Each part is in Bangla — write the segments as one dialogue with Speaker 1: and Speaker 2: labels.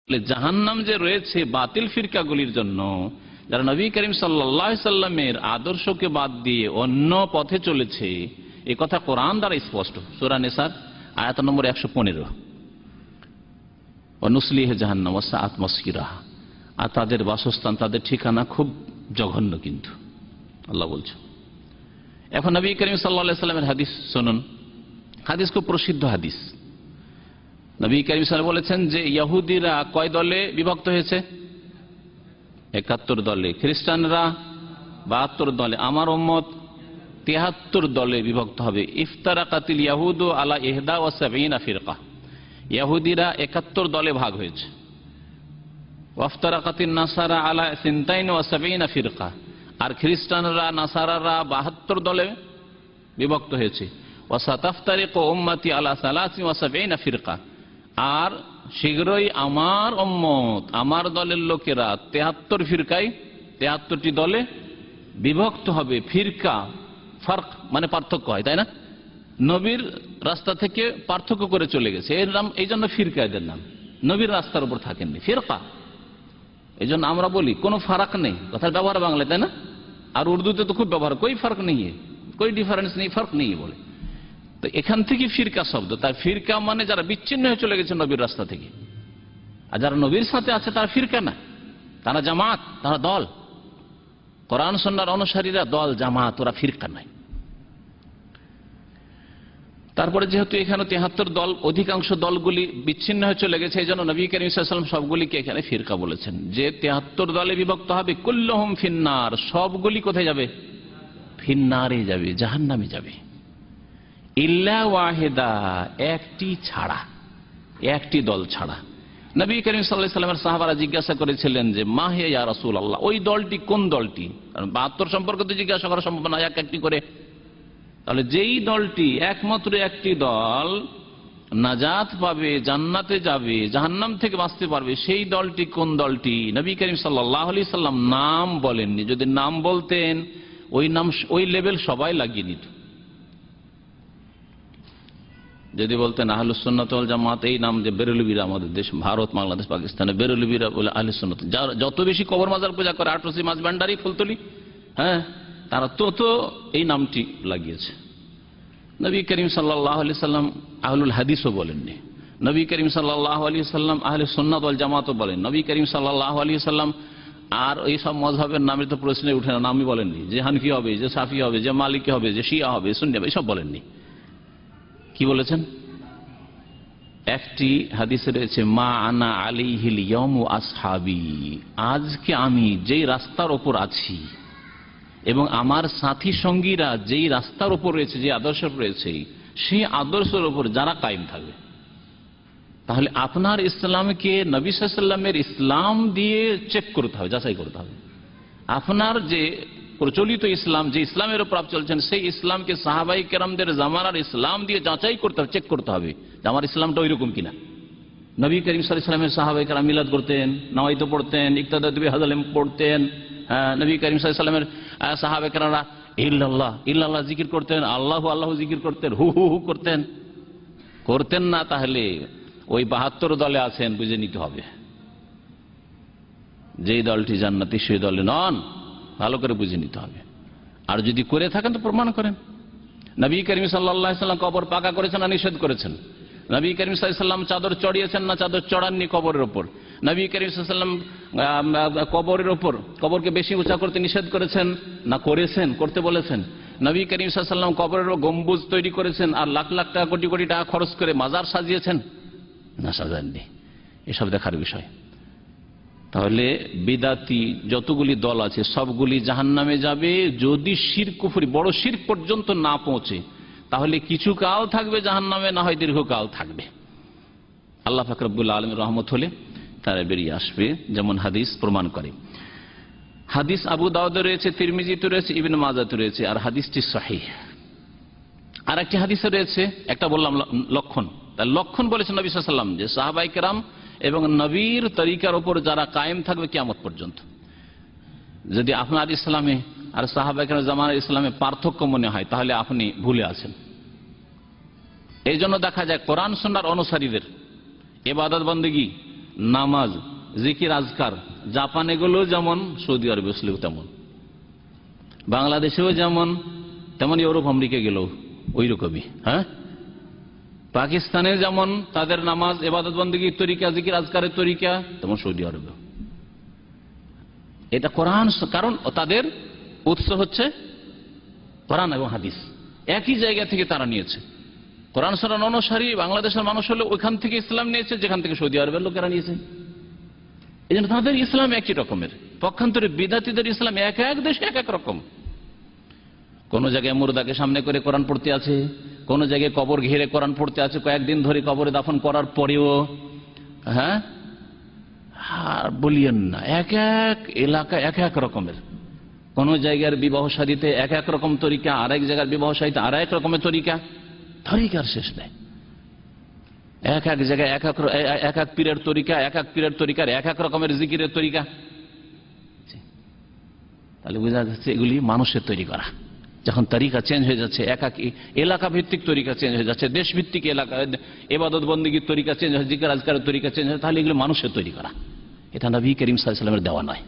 Speaker 1: জাহান্নাম যে রয়েছে বাতিল ফিরকাগুলির জন্য, যারা নবী করিম সাল্লাল্লাহু আলাইহি সাল্লামের আদর্শকে বাদ দিয়ে অন্য পথে চলেছে, এই কথা কোরআন দ্বারা স্পষ্ট। সূরা নিসার আয়াত নম্বর 115, ওয়ানুসলিহি জাহান্নাম ওয়াসাআত মাসীরা। আর তাদের বাসস্থান, তাদের ঠিকানা খুব জঘন্য, কিন্তু আল্লাহ বলছে। এখন নবী করিম সাল্লাল্লাহু আলাইহি সাল্লামের হাদিস শুনুন। হাদিস খুব প্রসিদ্ধ হাদিস। নবী করিম সাল্লাল্লাহু আলাইহি সাল্লাম বলেছেন যে ইহুদিরা কয় দলে বিভক্ত হয়েছে? 71 দলে। খ্রিস্টানরা 72 দলে। আমার উম্মত 73 দলে বিভক্ত হবে। ইফতারাকাতিল ইয়াহুদু আলা 71 ফিরকা। ইহুদিরা 71 দলে ভাগ হয়েছে। ওয়াফতারাকাতিন নাসারা আলা 72 ফিরকা। আর খ্রিস্টানরা, নাসারারা 72 দলে বিভক্ত হয়েছে। ওয়াসাতাফতারিকু উম্মতি আলা 73 ফিরকা। আর শীঘ্রই আমার উম্মত, আমার দলের লোকেরা 73 ফিরকায়, 73টি দলে বিভক্ত হবে। ফিরকা ফারক মানে পার্থক্য হয়, তাই না? নবীর রাস্তা থেকে পার্থক্য করে চলে গেছে, এর নাম, এই জন্য ফিরকা এদের নাম। নবীর রাস্তার উপর থাকেননি, ফিরকা। এই জন্য আমরা বলি কোনো ফারাক নেই, কথার ব্যবহার বাংলায়, তাই না? আর উর্দুতে তো খুব ব্যবহার, কোই ফারক নেই, কোই ডিফারেন্স নেই, ফারক নেই বলে। তো এখান থেকে ফিরকা শব্দ। তার ফিরকা মানে যারা বিচ্ছিন্ন হয়ে চলে গেছে নবীর রাস্তা থেকে। আর যারা নবীর সাথে আছে তারা ফিরকা না, তারা জামাত, তারা দল। কোরআন সুন্নাহর অনুসারীরা দল, জামাত, ওরা ফিরকা নয়। তারপরে যেহেতু এখানে 73 দল, অধিকাংশ দলগুলি বিচ্ছিন্ন হয়ে চলে গেছে, এই জন্য নবী করিম সাল্লাল্লাহু আলাইহি ওয়াসাল্লাম সবগুলিকে এখানে ফিরকা বলেছেন। যে 73 দলে বিভক্ত হবে, কুল্লুহুম ফিন্নার, সবগুলি কোথায় যাবে? ফিন্নারে যাবে, জাহান্নামে যাবে। ইল্লা ওয়াহিদা, একটি ছাড়া, একটি দল ছাড়া। নবী করিম সাল্লাল্লাহু আলাইহি ওয়াসাল্লামের সাহাবারা জিজ্ঞাসা করেছিলেন যে মা হিয়া ইয়া রাসূলুল্লাহ, ওই দলটি কোন দলটি? কারণ 72 সম্পর্কে তো জিজ্ঞাসা করা সম্ভব না এক একটি করে। তাহলে যেই দলটি, একমাত্র একটি দল নাজাত পাবে, জান্নাতে যাবে, জাহান্নাম থেকে বাঁচতে পারবে, সেই দলটি কোন দলটি? নবী করিম সাল্লাল্লাহু আলাইহি সাল্লাম নাম বলেননি। যদি নাম বলতেন, ওই নাম, ওই লেভেল সবাই লাগিয়ে নিত। যদি বলতেন আহলুস সুন্নাত ওয়াল জামাত, এই নাম, যে বেরলভীরা আমাদের দেশ, ভারত, বাংলাদেশ, পাকিস্তানে বেরলভীরা বলে আহলুস সুন্নাত, যত বেশি কবর মাজার পূজা করে, আটরসি, মাছ ভান্ডারি, ফুলতলি, হ্যাঁ, তারা তত এই নামটি লাগিয়েছে। নবী করিম সাল্লাল্লাহু আলাইহি সাল্লাম আহলুল হাদিসও বলেননি। নবী করিম সাল্লাল্লাহু আলাইহি সাল্লাম আহলুস সুন্নাত ওয়াল জামাতও বলেন। নবী করিম সাল্লাল্লাহু আলাইহি সাল্লাম আর এই সব মযহাবের নামে তো প্রশ্নে উঠে না, নামই বলেননি। যে হানফি হবে, যে শাফি হবে, যে মালিকি হবে, যে শিয়া হবে, সুন্নি হবে, এসব বলেননি। কি বলেছেন? একটি হাদিসে রয়েছে, মা আনা আলাইহিল ইয়াউমু আসহাবি, আজকে আমি যেই রাস্তার ওপর আছি এবং আমার সাথী সঙ্গীরা যেই রাস্তার উপর রয়েছে, যে আদর্শ রয়েছে, সেই আদর্শের উপর যারা কায়েম থাকবে। তাহলে আপনার ইসলামকে নবী সাল্লাল্লাহু আলাইহি ওয়াসাল্লামের ইসলাম দিয়ে চেক করতে হবে, যাচাই করতে হবে। আপনার যে প্রচলিত ইসলাম, যে ইসলামের উপর আপনি চলছেন, সেই ইসলামকে সাহাবায়ে কেরামদের জামানার ইসলাম দিয়ে যাচাই করতে হবে, চেক করতে হবে যে আমার ইসলামটা ওইরকম কিনা। নবী করিম সাল্লাল্লাহু আলাইহি ওয়াসাল্লামের সাহাবায়ে কেরাম মিলাদ করতেন, নাওয়াইতো পড়তেন, ইক্তাদা বিহাযাল পড়তেন। নবী করিম সাল্লাল্লাহু আলাইহি ওয়াসাল্লামের সাহাবায়ে কেরামরা ইল্লাল্লাহ ইল্লাল্লাহ জিকির করতেন, আল্লাহু আল্লাহু জিকির করতেন, হু হু হু করতেন না। তাহলে ওই 72 দলে আছেন, বুঝে নিতে হবে। যেই দলটি জান্নাতি সেই দলে নন, ভালো করে বুঝে নিতে হবে। আর যদি করে থাকেন তো প্রমাণ করেন। নবী করিম সাল্লাল্লাহু আলাইহি ওয়াসাল্লাম কবর পাকা করেছেন না নিষেধ করেছেন? নবী করিম সাল্লাল্লাহু আলাইহি ওয়াসাল্লাম চাদর চড়িয়েছেন না চাদর চড়াননি কবরের ওপর? নবী করিম সাল্লাল্লাহু আলাইহি ওয়াসাল্লাম কবরের ওপর, কবরকে বেশি উঁচা করতে নিষেধ করেছেন না করেছেন, করতে বলেছেন? নবী করিম সাল্লাল্লাহু আলাইহি ওয়াসাল্লাম কবরের গম্বুজ তৈরি করেছেন আর লাখ লাখ টাকা, কোটি কোটি টাকা খরচ করে মাজার সাজিয়েছেন না সাজাননি? এসব দেখার বিষয়। তাহলে বিদাতি যতগুলি দল আছে সবগুলি জাহান্নামে যাবে, যদি শিরক কুফরি, বড় শিরক পর্যন্ত না পৌঁছে। তাহলে কিছু কাল থাকবে জাহান্নামে, না হয় দীর্ঘকাল থাকবে। আল্লাহ পাক রব্বুল আলামিন রহমত হলে তারা বেরিয়ে আসবে, যেমন হাদিস প্রমাণ করে। হাদিস আবু দাউদে রয়েছে, তিরমিজিতে রয়েছে, ইবনে মাজাতে রয়েছে, আর হাদিসটি সহিহ। আর একটি হাদিসে রয়েছে, একটা বললাম লক্ষণ, তার লক্ষণ বলেছেন নবী সাল্লাল্লাহু আলাইহি ওয়াসাল্লাম যে সাহাবায়ে কেরাম এবং নবীর তরিকার উপর যারা কায়েম থাকবে কিয়ামত পর্যন্ত। যদি আপনার ইসলামে আর সাহাবায়ে কেরাম জামানার ইসলামে পার্থক্য মনে হয়, তাহলে আপনি ভুলে আছেন। এই জন্য দেখা যায় কোরআন সুন্নাহর অনুসারীদের ইবাদত বন্দেগী নামাজ, জিকির, আজকার জাপানে গেলেও যেমন, সৌদি আরবে বসলেও তেমন, বাংলাদেশেও যেমন তেমন, ইউরোপ আমেরিকা গেলেও ওই রকমই। হ্যাঁ, পাকিস্তানে যেমন তাদের নামাজ, ইবাদত বন্দেগীর তরিকা, জিকির আজকারের তরিকা, তেমন সৌদি আরবে। এটা কোরআন, কারণ তাদের উৎস হচ্ছে কোরআন এবং হাদিস, একই জায়গা থেকে তারা নিয়েছে। কোরআন সুন্নাহ অনুসারী বাংলাদেশের মানুষ হলে ওইখান থেকে ইসলাম নিয়েছে, যেখান থেকে সৌদি আরবের লোকেরা নিয়েছে। এই জন্য তাদের ইসলাম একই রকমের। পক্ষান্তরে বিদাতীদের ইসলাম এক এক দেশে এক এক রকম। কোন জায়গায় মুর্দাকে সামনে করে কোরআন পড়তে আছে, কোন জায়গায় কবর ঘিরে কোরআন পড়তে আছে, কয়েকদিন ধরে কবরে দাফন করার পরেও। হ্যাঁ, বলিয়েন না, এক এক এলাকা এক এক রকমের। কোন জায়গার বিবাহ শাদীতে এক এক রকম তরিকা, আর এক জায়গার বিবাহ শাদীতে আর এক রকমের তরিকা, তরিকার শেষ নেই। এক এক জায়গায় এক এক পীরের তরিকা, এক এক পীরের তরিকার এক এক রকমের জিকিরের তরিকা। তাহলে বোঝা যাচ্ছে এগুলি মানুষের তৈরি করা। যখন তরিকা চেঞ্জ হয়ে যাচ্ছে, এক এক এলাকা ভিত্তিক তরিকা চেঞ্জ হয়ে যাচ্ছে, দেশ ভিত্তিক এলাকা ইবাদত বন্দেগীর তরিকা চেঞ্জ হয়, জিকির আজকারের তরিকা চেঞ্জ হয়, তাহলে এগুলো মানুষের তৈরি করা। এটা নবী করিম সাল্লাল্লাহু আলাইহি ওয়াসাল্লামের দেওয়া নয়।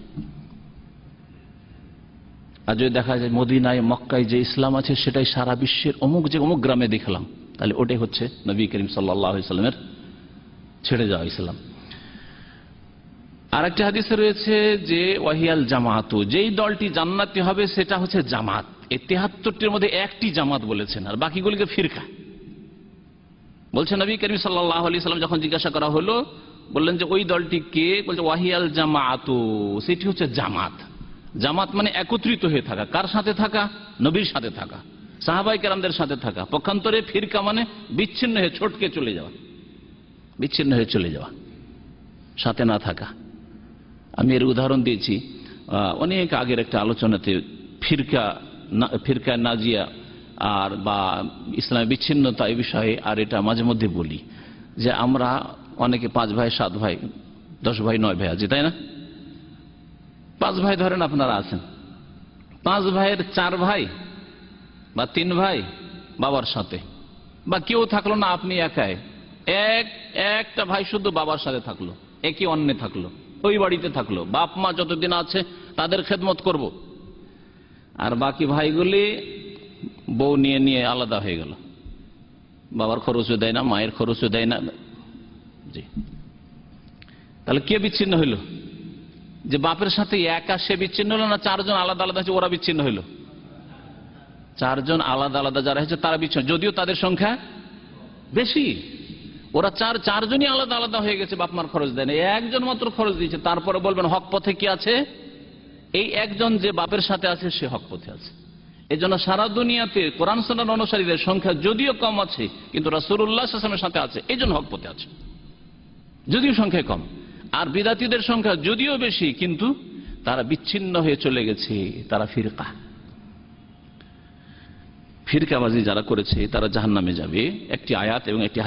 Speaker 1: আর যদি দেখা যায় মদিনায়, মক্কায় যে ইসলাম আছে সেটাই সারা বিশ্বের অমুক গ্রামে দেখলাম, তাহলে ওটাই হচ্ছে নবী করিম সাল্লাল্লাহু আলাইহি ওয়াসাল্লামের ছেড়ে যাওয়া ইসলাম। আর একটা হাদিসে রয়েছে যে ওয়াহিয়াল জামাতু, যেই দলটি জান্নাতি হবে সেটা হচ্ছে জামাত। এই 73টির মধ্যে একটি জামাত বলেছেন, আর বাকিগুলিকে ফিরকা বলছেন। নবী করিম সাল্লাল্লাহু আলাইহি ওয়াসাল্লাম যখন জিজ্ঞাসা করা হলো, বললেন যে ওই দলটি কে? বলছে ওয়াহিয়াল জামাতু, সেটি হচ্ছে জামাত। জামাত মানে একত্রিত হয়ে থাকা। কার সাথে থাকা? নবীর সাথে থাকা, সাহাবায়ে কেরামদের সাথে থাকা। পক্ষান্তরে ফিরকা মানে বিচ্ছিন্ন হয়ে ছটকে চলে যাওয়া, বিচ্ছিন্ন হয়ে চলে যাওয়া, সাথে না থাকা। আমি এর উদাহরণ দিয়েছি অনেক আগের একটা আলোচনাতে, ফিরকা নাজিয়া আর বা ইসলামের বিচ্ছিন্নতা এই বিষয়ে। আর এটা মাঝে মধ্যে বলি যে আমরা অনেকে 5 ভাই 7 ভাই 10 ভাই 9 ভাই আছি, তাই না? 5 ভাই ধরেন আপনারা আছেন, 5 ভাইয়ের 4 ভাই বা 3 ভাই বাবার সাথে, বা কেউ থাকলো না, আপনি একাই, একটা ভাই শুধু বাবার সাথে থাকলো, একই অন্যে থাকলো, ওই বাড়িতে থাকলো, বাপ মা যতদিন আছে তাদের খেদমত করব। আর বাকি ভাইগুলি বউ নিয়ে আলাদা হয়ে গেল, বাবার খরচও দেয় না, মায়ের খরচও দেয় না। জি, তাহলে কে বিচ্ছিন্ন হইল? যে বাপের সাথে একা সে বিচ্ছিন্ন হলো, না 4 জন আলাদা আলাদা হয়েছে ওরা বিচ্ছিন্ন হইল? 4 জন আলাদা আলাদা যারা হয়েছে তারা বিচ্ছিন্ন, যদিও তাদের সংখ্যা বেশি। ওরা 4 জনই আলাদা আলাদা হয়ে গেছে, বাপ মার খরচ দেয় না, একজন মাত্র খরচ দিয়েছে। তারপরে বলবেন হক পথে কি আছে? এই একজন যে বাপের সাথে আছে সে হক পথে আছে। এই জন্য সারা দুনিয়াতে কোরআন সুন্নাহ অনুসারীদের সংখ্যা যদিও কম আছে, কিন্তু রাসূলুল্লাহ সাল্লাল্লাহু আলাইহি ওয়াসাল্লামের সাথে আছে, এই জন্য হক পথে আছে, যদিও সংখ্যায় কম। আর বিদাতীদের সংখ্যা যদিও বেশি, কিন্তু তারা বিচ্ছিন্ন হয়ে চলে গেছে, তারা ফিরকাবাজি যারা করেছে তারা জাহান্নামে যাবে। একটি আয়াত এবং একটি